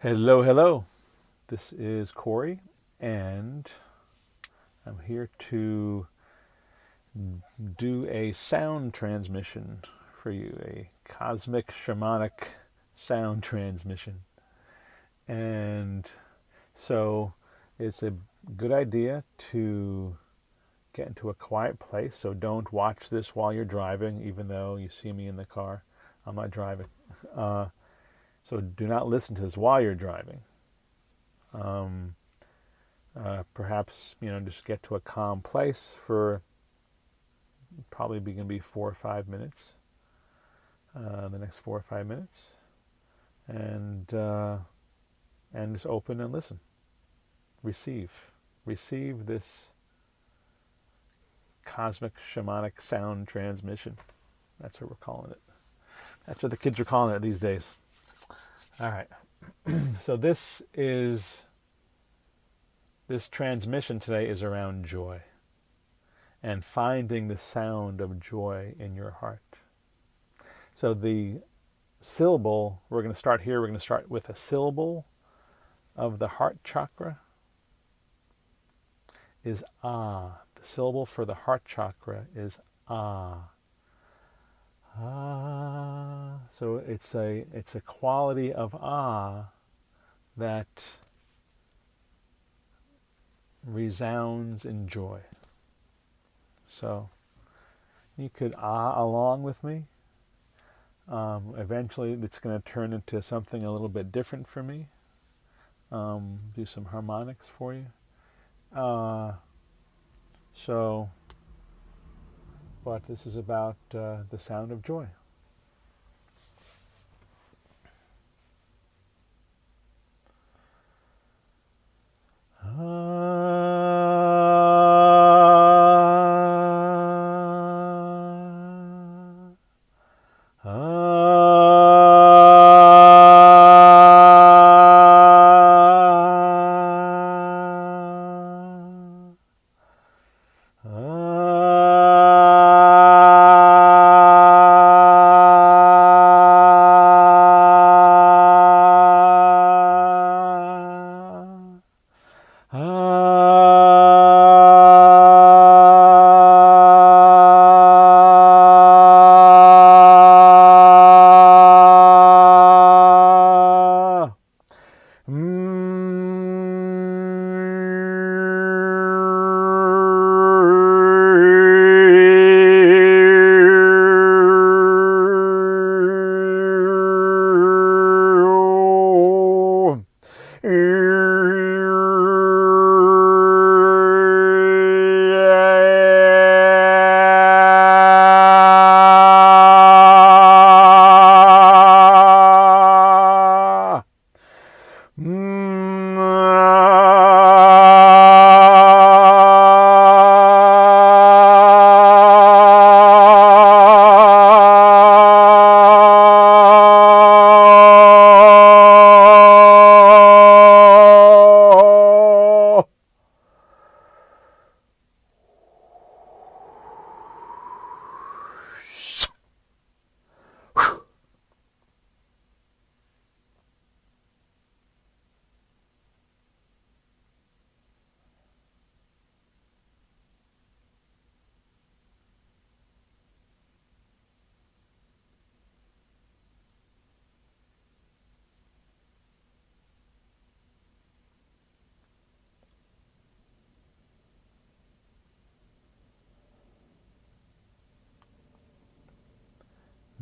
Hello, hello. This is Corey, and I'm here to do a sound transmission for you, a cosmic shamanic sound transmission. And so it's a good idea to get into a quiet place. So don't watch this while you're driving, even though you see me in the car. I'm not driving. Uh, so do not listen to this while you're driving. Um, Perhaps just get to a calm place for probably going to be 4 or 5 minutes, the next 4 or 5 minutes, and just open and listen, receive this cosmic shamanic sound transmission. That's what we're calling it. That's what the kids are calling it these days. All right. So this transmission today is around joy and finding the sound of joy in your heart. So the syllable, we're going to start here. We're going to start with a syllable of the heart chakra is ah. The syllable for the heart chakra is ah. Ah. So it's a quality of ah that resounds in joy. So you could ah along with me. Eventually it's going to turn into something a little bit different for me. Do some harmonics for you. But this is about the sound of joy.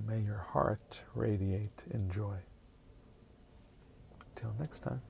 May your heart radiate in joy. Till next time.